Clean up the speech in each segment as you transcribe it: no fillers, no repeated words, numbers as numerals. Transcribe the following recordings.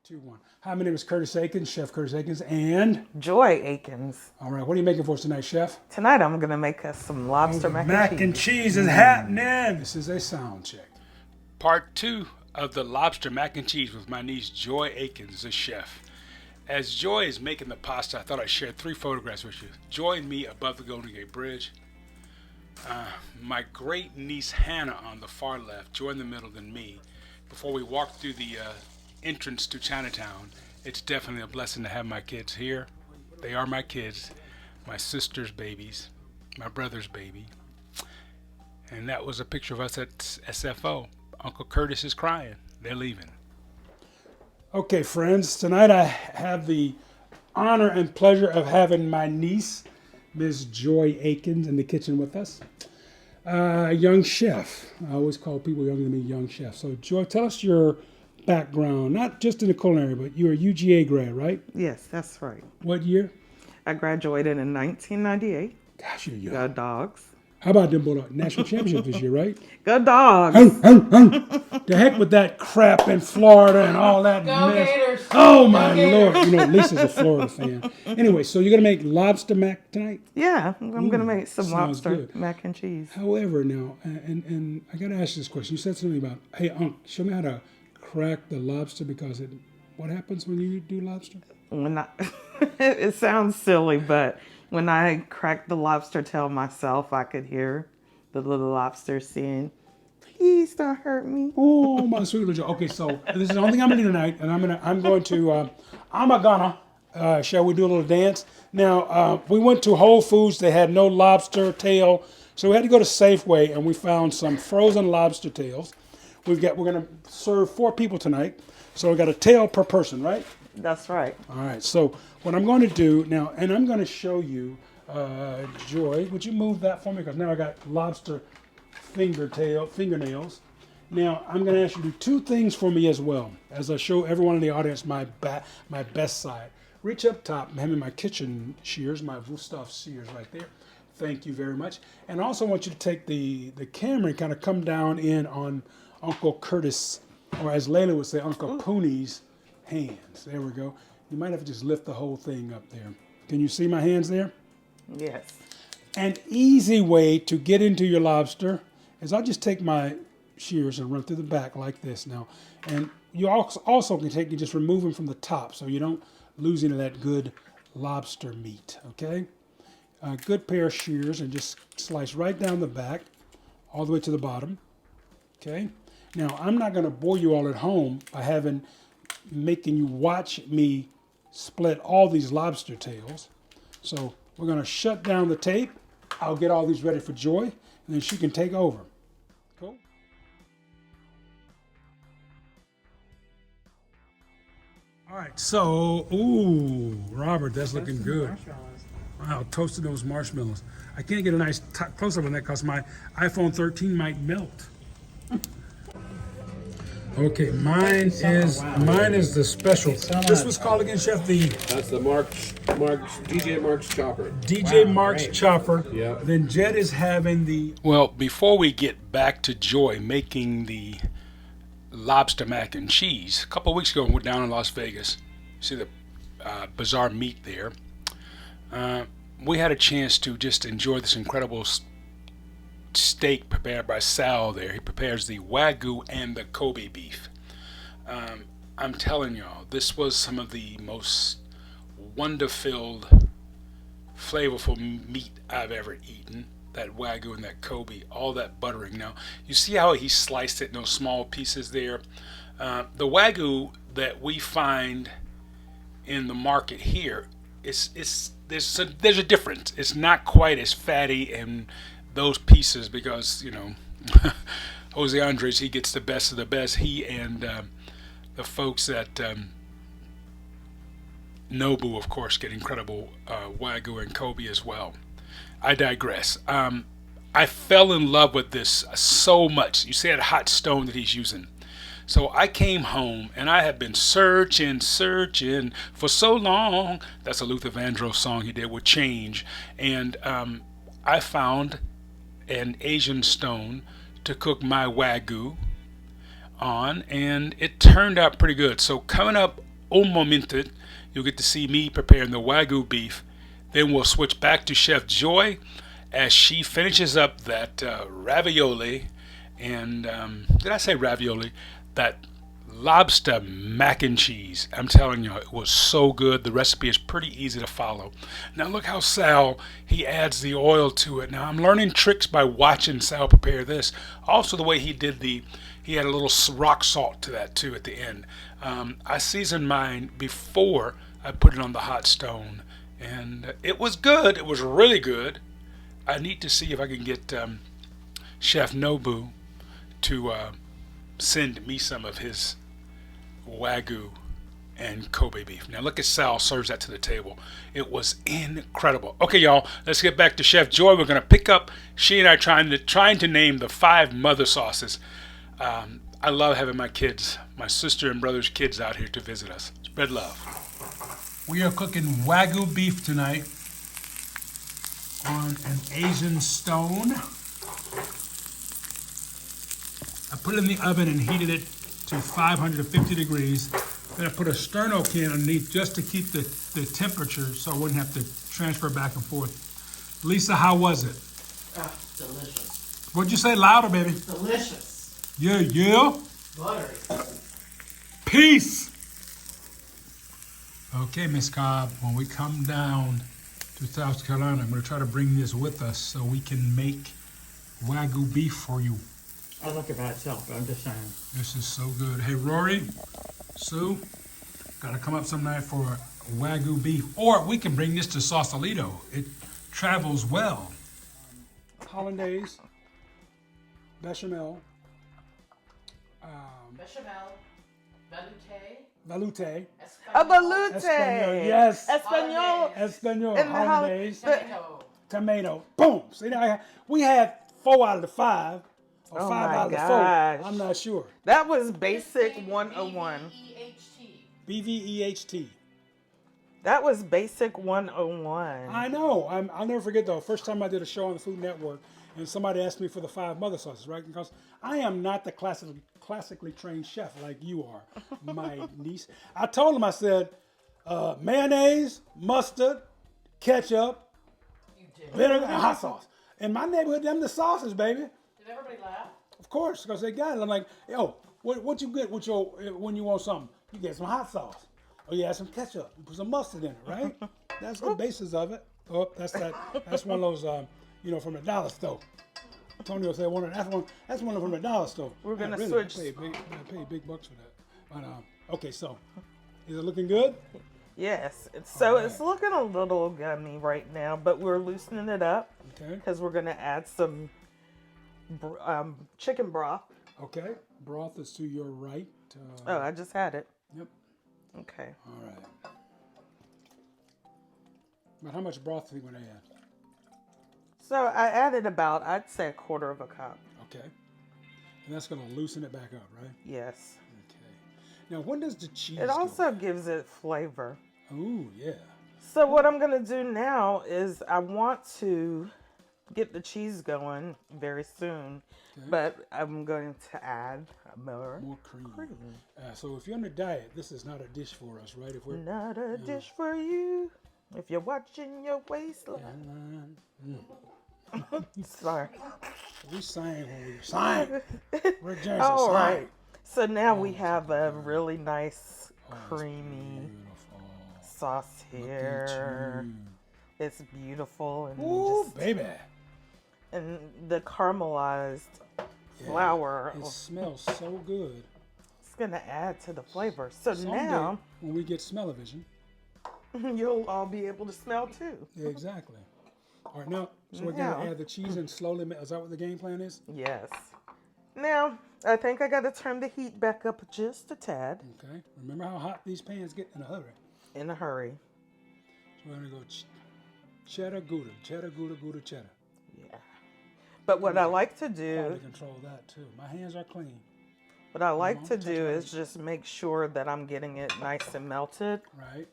2, 1. Hi, my name is Curtis Aikens, Chef Curtis Aikens, and Joy Aikens. all right, what are you making for us tonight, Chef? Tonight I'm gonna make us some lobster mac and cheese. Cheese is happening. This is a sound check. Part 2 of the lobster mac and cheese with my niece Joy Aikens, the chef. As Joy is making the pasta, I thought I'd share 3 photographs with you. Joy and me above the Golden Gate Bridge. My great niece Hannah on the far left, Joy in the middle, then me. Before we walk through the entrance to Chinatown, it's definitely a blessing to have my kids here. They are my kids, my sister's babies, my brother's baby. And that was a picture of us at SFO. Uncle Curtis is crying. They're leaving. Okay, friends, tonight I have the honor and pleasure of having my niece, Ms. Joy Aikens, in the kitchen with us. Young chef. I always call people younger than me young chef. So, Joy, tell us your background, not just in the culinary, but you're a UGA grad, right? Yes, that's right. What year? I graduated in 1998. Gosh, you're young. Go dogs. How about them both national championship this year, right? Go dogs. The heck with that crap in Florida and all that mess. Gators. Oh my Lord! You know, Lisa's a Florida fan. Anyway, so you're gonna make lobster mac tonight. Yeah, I'm gonna make some sounds lobster good. mac and cheese. However, now, and I gotta ask you this question. You said something about, hey, show me how to crack the lobster because what happens when you do lobster? When I, it sounds silly, but when I cracked the lobster tail myself, I could hear the little lobster saying, "Please don't hurt me." Oh, my sweet little Joe. Okay, so this is the only thing I'm gonna do tonight, and I'm going to, shall we do a little dance? Now, we went to Whole Foods. They had no lobster tail, so we had to go to Safeway, and we found some frozen lobster tails. We're gonna serve 4 people tonight, so we got a tail per person, right? That's right. All right. So what I'm going to do now, and I'm going to show you, Joy. Would you move that for me? Because now I got lobster fingernails. Now I'm going to ask you to do 2 things for me as well, as I show everyone in the audience my best side. Reach up top. I'm having my kitchen shears, my Wusthof shears right there. Thank you very much. And I also want you to take the camera and kind of come down in on Uncle Curtis, or as Layla would say, Uncle Pooney's hands. There we go. You might have to just lift the whole thing up there. Can you see my hands there? Yes. An easy way to get into your lobster is I'll just take my shears and run through the back like this now. And you also can take and just remove them from the top so you don't lose any of that good lobster meat, okay? A good pair of shears and just slice right down the back all the way to the bottom, okay? Now, I'm not going to bore you all at home by making you watch me split all these lobster tails. So we're going to shut down the tape. I'll get all these ready for Joy, and then she can take over. Cool? All right, so, ooh, Robert, that's looking good. Wow, toasted those marshmallows. I can't get a nice close-up on that because my iPhone 13 might melt. Okay, mine is the special. This was called again, Chef, That's the DJ Mark's chopper. DJ Mark's chopper. Yeah. Then Jed is having the. Well, before we get back to Joy making the lobster mac and cheese, a couple of weeks ago we were down in Las Vegas. See the Bazaar meat there. We had a chance to just enjoy this incredible steak prepared by Sal there. He prepares the Wagyu and the Kobe beef. I'm telling y'all, this was some of the most wonder-filled, flavorful meat I've ever eaten. That Wagyu and that Kobe, all that buttering. Now, you see how he sliced it in those small pieces there? The Wagyu that we find in the market here, there's a difference. It's not quite as fatty and those pieces because, you know, Jose Andres, he gets the best of the best. He and the folks at Nobu, of course, get incredible Wagyu and Kobe as well. I digress. I fell in love with this so much. You see that hot stone that he's using. So I came home and I had been searching for so long. That's a Luther Vandross song he did with Change. And I found an Asian stone to cook my Wagyu on, and it turned out pretty good. So coming up un momento, you'll get to see me preparing the Wagyu beef. Then we'll switch back to Chef Joy as she finishes up that ravioli. And did I say ravioli? That lobster mac and cheese. I'm telling you, it was so good. The recipe is pretty easy to follow. Now look how Sal, he adds the oil to it. Now I'm learning tricks by watching Sal prepare this. Also the way he did he had a little rock salt to that too at the end. I seasoned mine before I put it on the hot stone. And it was good. It was really good. I need to see if I can get Chef Nobu to send me some of his Wagyu and Kobe beef. Now look at Sal serves that to the table. It was incredible. Okay, y'all, let's get back to Chef Joy. We're gonna pick up. She and I trying to name the 5 mother sauces. I love having my kids, my sister and brother's kids out here to visit us. Spread love. We are cooking Wagyu beef tonight on an Asian stone. I put it in the oven and heated it to 550 degrees. Then I put a sterno can underneath just to keep the temperature so I wouldn't have to transfer back and forth. Lisa, how was it? Delicious. What'd you say? Louder, baby. Delicious. Yeah. Buttery. Peace. Okay, Miss Cobb, when we come down to South Carolina, I'm going to try to bring this with us so we can make Wagyu beef for you. I like it by itself, but I'm just saying. This is so good. Hey, Rory, Sue, got to come up some night for Wagyu beef. Or we can bring this to Sausalito. It travels well. Hollandaise, bechamel, Bechamel, velouté, velouté, A balut. Espanol, yes, Espanol. Espanol, And the hollandaise, tomato. tomato. Boom. See, now we had 4 out of the 5. Or Oh 5 my out of the 4. gosh. I'm not sure. That was basic 101. BVEHT. That was basic 101. I know. I'll never forget though. First time I did a show on the Food Network, and somebody asked me for the 5 mother sauces, right? Because I am not the classically trained chef like you are, my niece. I told him, I said, mayonnaise, mustard, ketchup, vinegar, and hot sauce. In my neighborhood, them the sauces, baby. Did everybody laugh? Of course, because they got it. I'm like, yo, what you get with your when you want something? You get some hot sauce. Oh, you add some ketchup. You put some mustard in it, right? That's the basis of it. Oh, that's one of those, from the dollar store. Antonio said that's one from the dollar store. We're gonna really, switch. I paid big bucks for that. But okay, so is it looking good? Yes. It's looking a little gummy right now, but we're loosening it up Okay. because we're gonna add some chicken broth. Okay. Broth is to your right. Oh, I just had it. Yep. Okay. All right. But how much broth are you going to add? So I added about, I'd say, 1/4 cup. Okay. And that's going to loosen it back up, right? Yes. Okay. Now, when does the cheese It go? also gives it flavor. Ooh, yeah. So what I'm going to do now is I want to get the cheese going very soon, but I'm going to add more cream. So if you're on a diet, this is not a dish for us, right? If we're Not a dish for you if you're watching your waistline. Sorry. We sang when we sang. We're Jackson. All right. So now we have a really nice creamy sauce here. It's beautiful and Ooh, baby. and the caramelized flour. It smells so good. It's gonna add to the flavor. So Someday, now when we get smell-o-vision, you'll all be able to smell too. yeah, exactly. All right, now, so we're going to add the cheese and slowly, is that what the game plan is? Yes. Now, I think I gotta turn the heat back up just a tad Okay. Remember how hot these pans get in a hurry. in a hurry. So we're going to go cheddar, Gouda, Gouda, cheddar. Yeah. But what I like to Hard do, to control that too. My hands are clean. what I like to do is just make sure that I'm getting it nice and melted Right.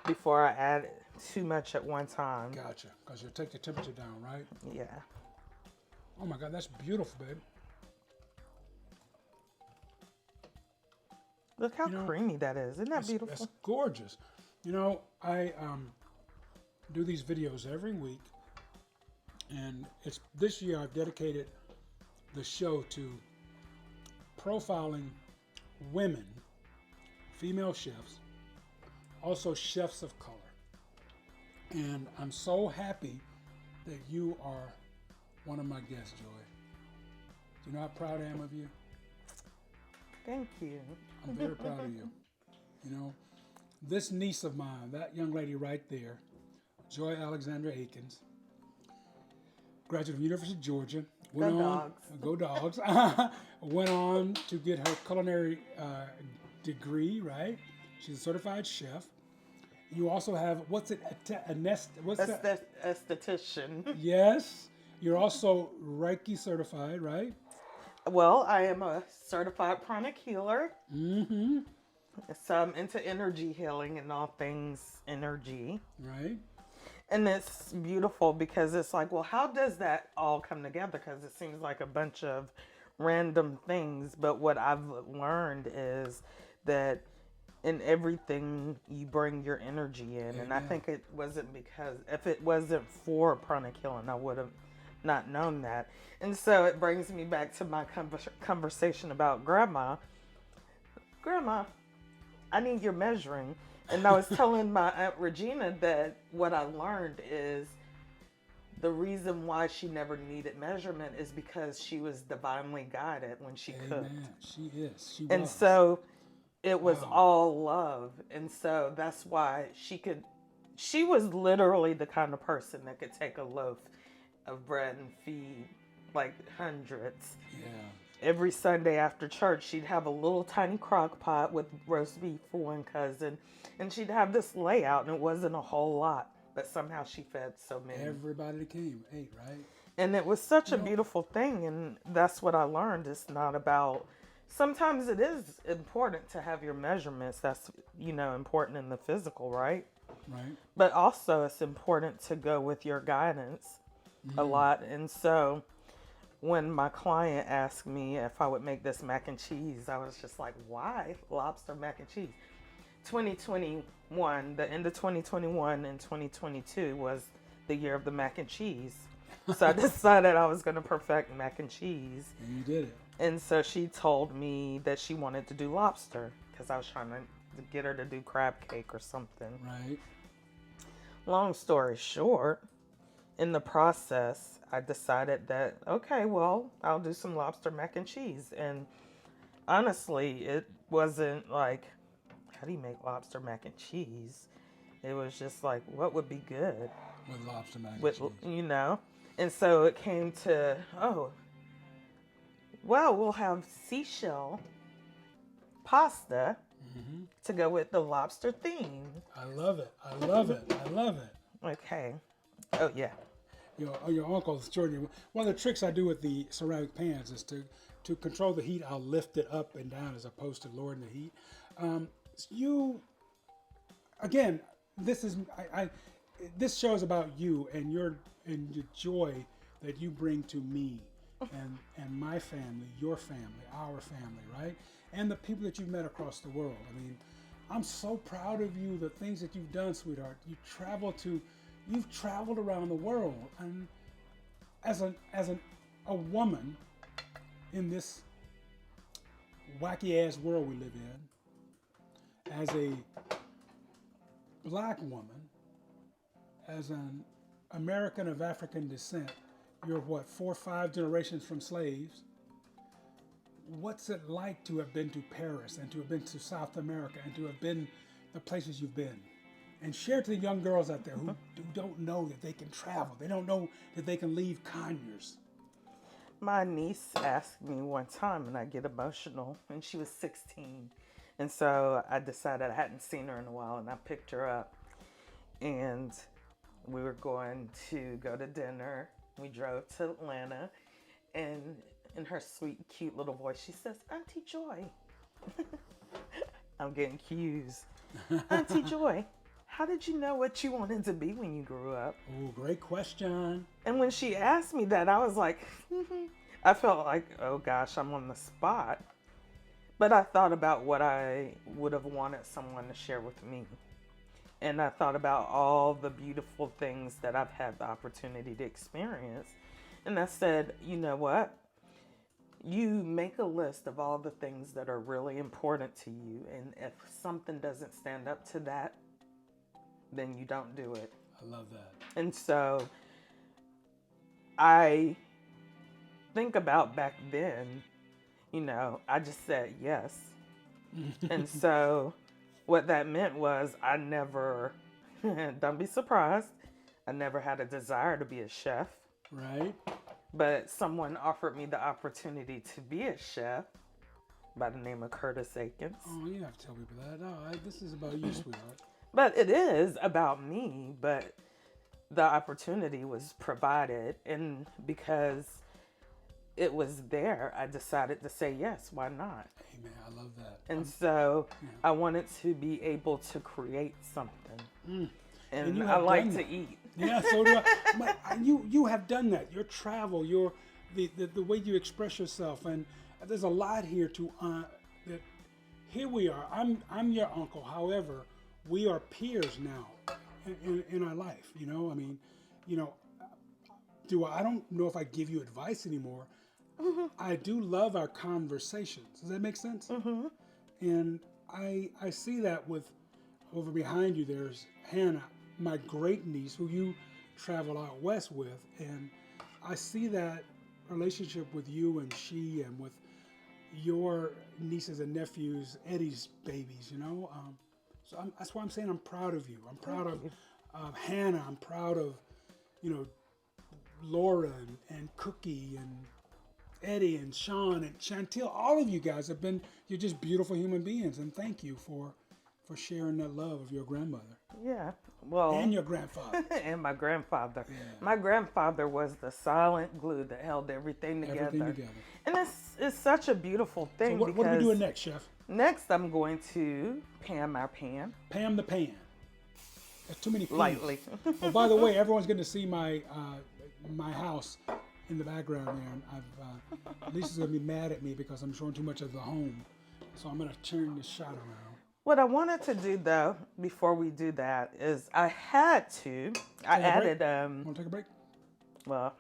before I add too much at one time. Gotcha. Because you'll take the temperature down, right? Yeah. Oh my God, that's beautiful, babe. Look how creamy that is. Isn't that beautiful? That's gorgeous. You know, I do these videos every week, and this year I've dedicated the show to profiling women, female chefs, also chefs of color. And I'm so happy that you are one of my guests, Joy. Do you know how proud I am of you? Thank you. I'm very proud of you. You know, this niece of mine, that young lady right there, Joy Alexandra Aikens, graduate of University of Georgia. Go Dogs. Went on to get her culinary degree, right? She's a certified chef. You also have, Esthetician. Yes. You're also Reiki certified, right? Well, I am a certified pranic healer. Mm-hmm. So I'm into energy healing and all things energy. Right. And it's beautiful because it's like, well, how does that all come together? Because it seems like a bunch of random things. But what I've learned is that in everything you bring your energy in. And I think it wasn't because if it wasn't for pranic healing, I would have not known that. And so it brings me back to my conversation about Grandma, I need your measuring. And I was telling my Aunt Regina that what I learned is the reason why she never needed measurement is because she was divinely guided when she cooked. She is. She was. And so it was all love. And so that's why she was literally the kind of person that could take a loaf of bread and feed like hundreds. Yeah. Every Sunday after church, she'd have a little tiny crock pot with roast beef for one cousin. And she'd have this layout, and it wasn't a whole lot. But somehow she fed so many. Everybody that came ate, right? And it was such a beautiful thing. And that's what I learned. It's not about... Sometimes it is important to have your measurements. That's, important in the physical, right? Right. But also it's important to go with your guidance a lot. And so... when my client asked me if I would make this mac and cheese, I was just like, why lobster mac and cheese? 2021, the end of 2021 and 2022 was the year of the mac and cheese. So I decided I was going to perfect mac and cheese. And you did it. And so she told me that she wanted to do lobster because I was trying to get her to do crab cake or something. Right. Long story short, in the process, I decided that, okay, well, I'll do some lobster mac and cheese. And honestly, it wasn't like, how do you make lobster mac and cheese? It was just like, what would be good? With lobster mac and cheese. And so it came to, well, we'll have seashell pasta to go with the lobster theme. I love it. I love it. I love it. Okay. Oh, yeah. Your uncle's extraordinary. One of the tricks I do with the ceramic pans is to control the heat. I'll lift it up and down as opposed to lowering the heat. This show is about you and the joy that you bring to me and my family, your family, our family, right? And the people that you've met across the world. I mean, I'm so proud of you, the things that you've done, sweetheart. You've traveled around the world, and as a woman in this wacky ass world we live in, as a black woman, as an American of African descent, you're 4 or 5 generations from slaves. What's it like to have been to Paris and to have been to South America and to have been the places you've been? And share to the young girls out there who don't know that they can travel. They don't know that they can leave Conyers. My niece asked me one time, and I get emotional, and she was 16. And so I decided I hadn't seen her in a while, and I picked her up. And we were going to go to dinner. We drove to Atlanta. And in her sweet, cute little voice, she says, Auntie Joy. I'm getting cues. Auntie Joy. How did you know what you wanted to be when you grew up? Oh, great question. And when she asked me that, I was like, I felt like, oh gosh, I'm on the spot. But I thought about what I would have wanted someone to share with me. And I thought about all the beautiful things that I've had the opportunity to experience. And I said, you know what? You make a list of all the things that are really important to you. And if something doesn't stand up to that, then you don't do it. I love that. And so I think about back then, I just said yes. And so what that meant was I never, don't be surprised, I never had a desire to be a chef. Right. But someone offered me the opportunity to be a chef by the name of Curtis Aikens. Oh, you have to tell people that. No, this is about you, sweetheart. But it is about me, but the opportunity was provided. And because it was there, I decided to say yes, why not? Hey, man, I love that. And so I wanted to be able to create something. And I like to eat. Yeah, so do I. You have done that. Your travel, the way you express yourself, and there's a lot here to that. Here we are. I'm your uncle. However, we are peers now in our life. I mean, I don't know if I give you advice anymore. Mm-hmm. I do love our conversations. Does that make sense? Mm-hmm. And I see that with over behind you. There's Hannah, my great niece, who you travel out west with, and I see that relationship with you and she, and with your nieces and nephews, Eddie's babies. So that's why I'm saying I'm proud of you. I'm proud of Hannah. I'm proud of Laura and Cookie and Eddie and Sean and Chantel. All of you guys you're just beautiful human beings, and thank you for sharing that love of your grandmother. Yeah, well, and your grandfather. And my grandfather. Yeah. My grandfather was the silent glue that held everything together. And it's such a beautiful thing. So what are we doing next, Chef? Next, I'm going to Pam our pan. Pam the pan. There's too many P's. Lightly. Oh, by the way, everyone's going to see my house in the background there. And Lisa's going to be mad at me because I'm showing too much of the home. So I'm going to turn this shot around. What I wanted to do, though, before we do that, is I added. Want to take a break? Well,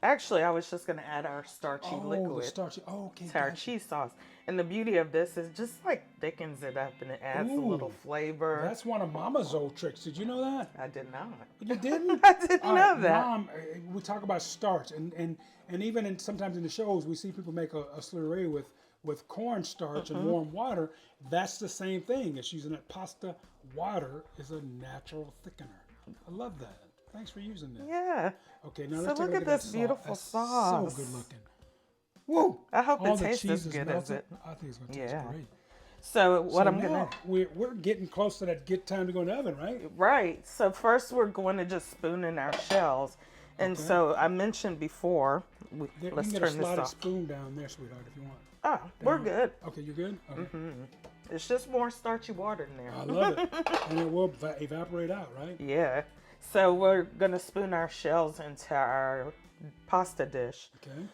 actually, I was just going to add our starchy liquid okay, to our cheese sauce. And the beauty of this is just like thickens it up and it adds a little flavor. That's one of Mama's old tricks. Did you know that? I did not. You didn't? I didn't know that. Mom, we talk about starch, and even sometimes in the shows we see people make a slurry with cornstarch and warm water. That's the same thing. It's using that pasta water is a natural thickener. I love that. Thanks for using that. Yeah. Okay, now so let's look take a at this beautiful sauce. So good looking. Woo! I hope All it tastes as good as it. I think it's going to taste great. So I'm gonna. We're getting close to that time to go in the oven, right? Right. So first we're going to just spoon in our shells, and so I mentioned before. Let's turn this off. You can get a slotted spoon down there, sweetheart, if you want. Oh, we're good. Okay, you're good. Okay. Mm-hmm. It's just more starchy water in there. I love it, and it will evaporate out, right? Yeah. So we're gonna spoon our shells into our pasta dish. Okay.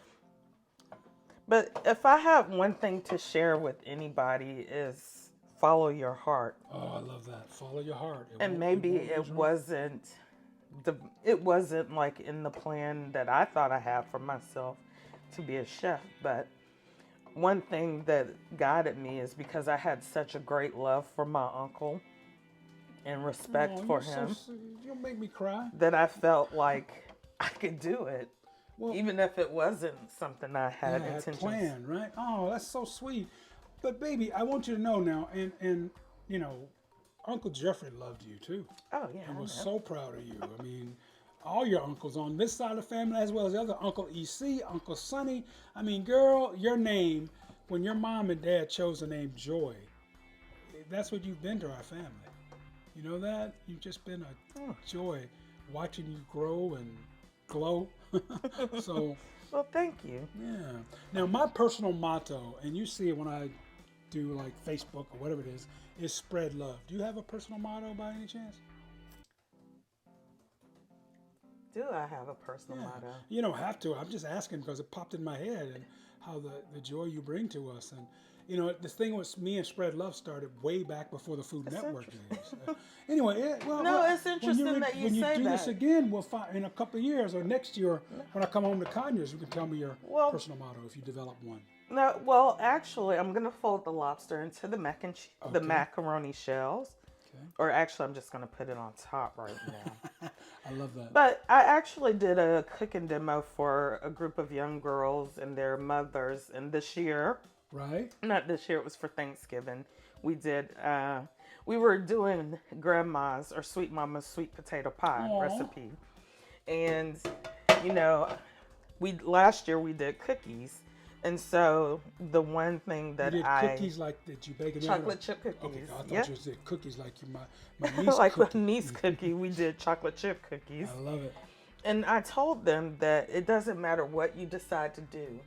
But if I have one thing to share with anybody is follow your heart. Oh, I love that. Follow your heart. And maybe it wasn't like in the plan that I thought I had for myself to be a chef. But one thing that guided me is because I had such a great love for my uncle and respect for him. You'll make me cry. That I felt like I could do it. Well, even if it wasn't something I had intentions. Planned, right? Oh, that's so sweet. But baby, I want you to know now, and Uncle Jeffrey loved you too. Oh yeah. And was so proud of you. I mean, all your uncles on this side of the family, as well as the other Uncle EC, Uncle Sonny. I mean, girl, your name, when your mom and dad chose the name Joy, that's what you've been to our family. You know that? You've just been a joy watching you grow and glow. So, well, thank you. Yeah. Now, my personal motto, and you see it when I do like Facebook or whatever it is spread love. Do you have a personal motto by any chance? Do I have a personal motto? You don't have to. I'm just asking because it popped in my head and how the joy you bring to us. You know, this thing with me and Spread Love started way back before the Food Network days. interesting. Anyway, yeah, well, No, well, it's interesting that you when you say do that. this again, we'll find in a couple of years or next year when I come home to Conyers, you can tell me your Well- personal motto if you develop one. No, well, actually, I'm gonna fold the lobster into the the Okay. macaroni shells, Okay. or actually, I'm just gonna put it on top right now. I love that. But I actually did a cooking demo for a group of young girls and their mothers, and this year, Right? not this year, it was for Thanksgiving. We did. We were doing grandma's or sweet mama's sweet potato pie Aw. recipe, and you know, last year we did cookies. And so the one thing that You did I cookies like that you bake it in? chocolate chip cookies. Okay, I thought Yep. you said cookies like my niece like cookie. the niece cookie, we did chocolate chip cookies. I love it. And I told them that it doesn't matter what you decide to do.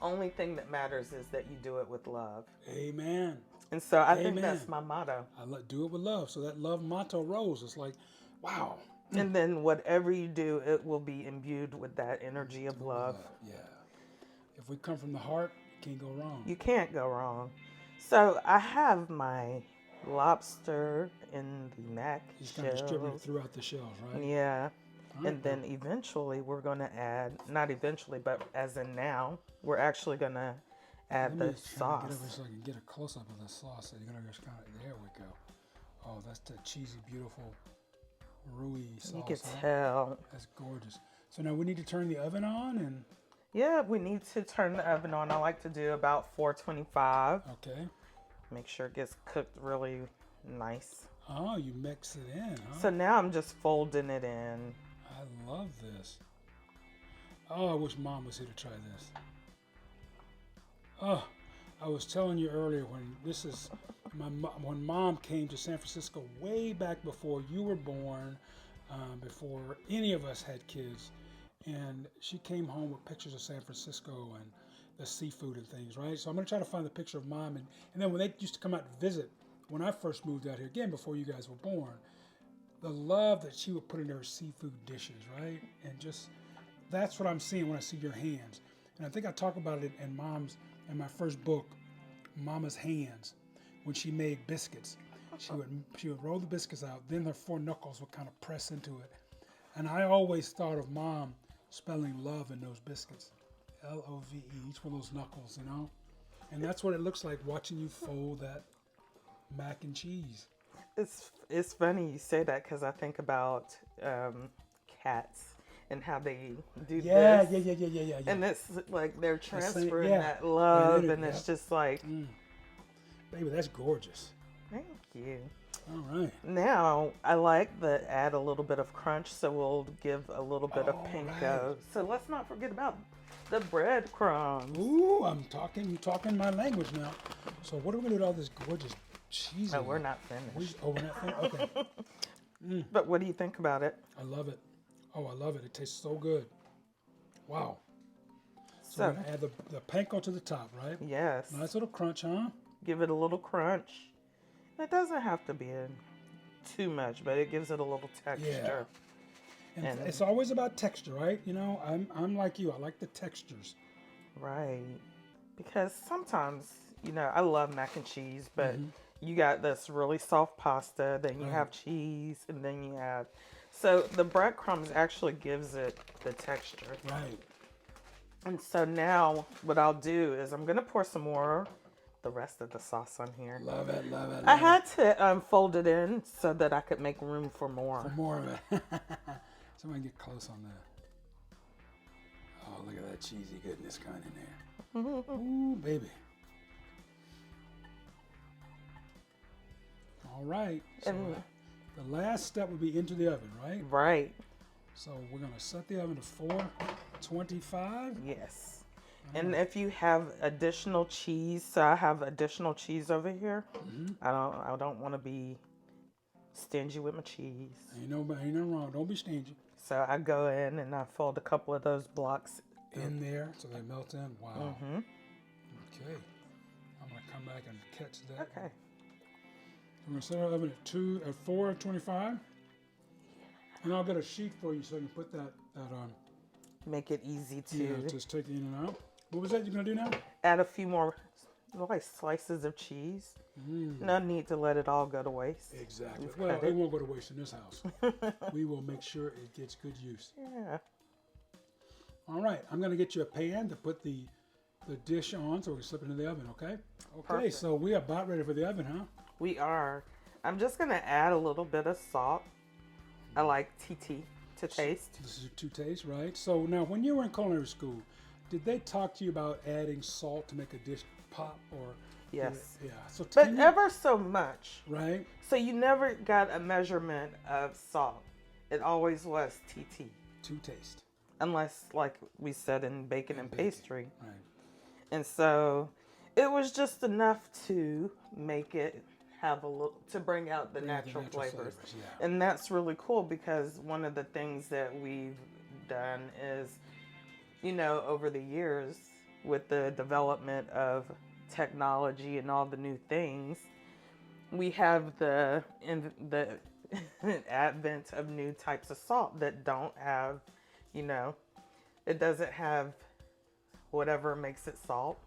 Only thing that matters is that you do it with love. Amen. And so I think Amen. that's my motto. Do it with love. So that love motto rose. It's like, wow. And then whatever you do, it will be imbued with that energy of love. Yeah. If we come from the heart, it can't go wrong. You can't go wrong. So I have my lobster in the mac Just kind of distribute it shells. throughout the shells, right? Yeah. All right. And then eventually we're going to add, not eventually, but as in now, we're actually going to add the Let me just try to sauce. get over so I can get a close up of the sauce. So you're gonna just kind of, there we go. Oh, that's the cheesy, beautiful Rui sauce. You can huh? tell. That's gorgeous. So now we need to turn the oven on and, Yeah, we need to turn the oven on. I like to do about 425. okay. Make sure it gets cooked really nice. Oh, you mix it in, huh? So now I'm just folding it in. I love this. Oh, I wish Mom was here to try this. Oh, I was telling you earlier when Mom came to San Francisco way back before you were born, before any of us had kids, and she came home with pictures of San Francisco and the seafood and things, right? So I'm gonna try to find the picture of Mom, and then when they used to come out to visit, when I first moved out here, again before you guys were born, the love that she would put in her seafood dishes, right? And just, that's what I'm seeing when I see your hands. And I think I talk about it in my first book, Mama's Hands, when she made biscuits. She would roll the biscuits out, then her four knuckles would kind of press into it. And I always thought of Mom spelling love in those biscuits. Love, each one of those knuckles, you know? And that's what it looks like watching you fold that mac and cheese. It's funny you say that because I think about cats and how they do Yeah. this. And it's like they're same- transferring yeah. that love, Yeah, and it's yeah. just like, Baby, that's gorgeous. thank you. All right. Now I like to add a little bit of crunch, so we'll give a little bit of All panko. right. So let's not forget about the breadcrumbs. Ooh, you're talking my language now. So what are we gonna do with all this gorgeous cheese? Oh, in we're here? not finished. We're not finished? Okay. But what do you think about it? I love it. Oh, I love it. It tastes so good. Wow. So So, we're gonna add the panko to the top, right? yes, Nice little crunch, huh? give it a little crunch. It doesn't have to be too much, but it gives it a little texture. And, And- it's always about texture, right? You know, I'm like you. I like the textures. Right. Because sometimes, I love mac and cheese, but Mm-hmm. you got this really soft pasta, then you Right. have cheese, and then you have. So the breadcrumbs actually gives it the texture. Right. And so now what I'll do is I'm going to pour some more, the rest of the sauce on here. Love it. Love it. I had to fold it in so that I could make room for more. more of it. Somebody get close on that. Oh, look at that cheesy goodness going in there. Ooh, baby. All right. So And- the last step would be into the oven, right? Right. So we're going to set the oven to 425. Yes. And if you have additional cheese, so I have additional cheese over here. I don't want to be stingy with my cheese. Ain't nothing wrong. Don't be stingy. So I go in and I fold a couple of those blocks. In there so they melt in. Wow. Mm-hmm. Okay. I'm going to come back and catch that. Okay. We're going to set our oven at 425. And I'll get a sheet for you so you can put that Make it easy to. just take it in and out. What was that you're going to do now? Add a few more like slices of cheese. No need to let it all go to waste. Exactly. We've Well, cut it it. won't go to waste in this house. We will make sure it gets good use. Yeah. All right, I'm going to get you a pan to put the dish on so we can slip it into the oven, okay? Okay, Perfect. so we are about ready for the oven, huh? We are. I'm just going to add a little bit of salt. I like TT to taste. This is to taste, right? So now, when you were in culinary school, did they talk to you about adding salt to make a dish pop or? Yes. Yeah. So But can you- ever so much. right? So you never got a measurement of salt. It always was TT. To taste, Unless, like we said, in bacon and bacon. pastry. right? And so it was just enough to make it have a little, to bring out the Bring out the natural natural flavors. yeah. And that's really cool because one of the things that we've done is, over the years with the development of technology and all the new things, we have the advent of new types of salt that don't have, it doesn't have whatever makes it salt.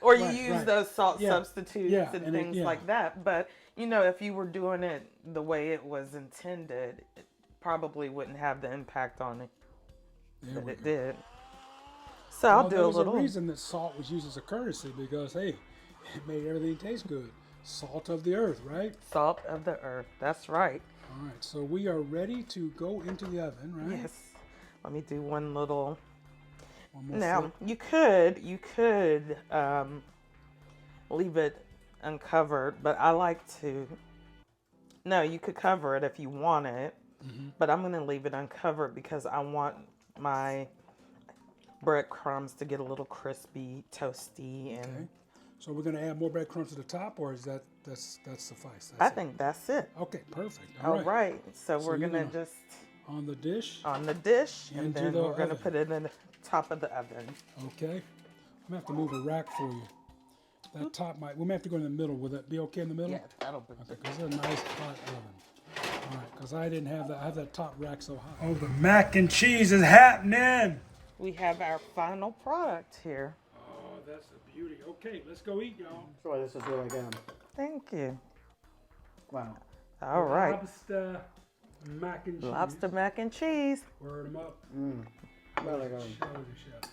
Or you Right, use right. those salt Yeah, substitutes yeah, and and it- things yeah. like that. But, if you were doing it the way it was intended, it probably wouldn't have the impact on it There that we it go. did. So I'll do there a was little. a reason that salt was used as a currency because, hey, it made everything taste good. Salt of the earth, right? Salt of the earth. That's right. All right, so we are ready to go into the oven, right? Yes. Let me do one little. One more Now flip. you could leave it uncovered, but I like to. No, you could cover it if you want it, but I'm gonna leave it uncovered because I want my breadcrumbs to get a little crispy, toasty, and Okay. So we're going to add more breadcrumbs to the top, or is that's suffice? That's I it? think that's it. Okay, perfect. All right. So we're you're gonna gonna- just On the dish. on the dish, and Into then the we're gonna oven. put it in the top of the oven. Okay. I'm gonna have to move a rack for you. That top might. We may have to go in the middle. Will that be okay in the middle? Yeah, that'll be. Okay, because it's a nice hot oven. All right, because I didn't have that. I have that top rack so high. Oh, the mac and cheese is happening. We have our final product here. Oh, that's a beauty. Okay, let's go eat, y'all. Boy, this is really good. Thank you. Wow. All right. Lobster mac and cheese. Lobster mac and cheese. Word 'em up. Really good. Show the chef.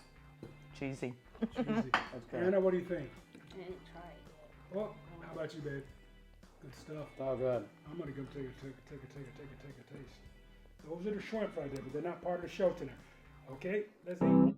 Cheesy. Cheesy. That's good. Anna, what do you think? I didn't try it yet. Well, how about you, babe? Good stuff. It's all good. I'm gonna go take a taste. Those are the shrimp right there, but they're not part of the show tonight. Okay, let's eat.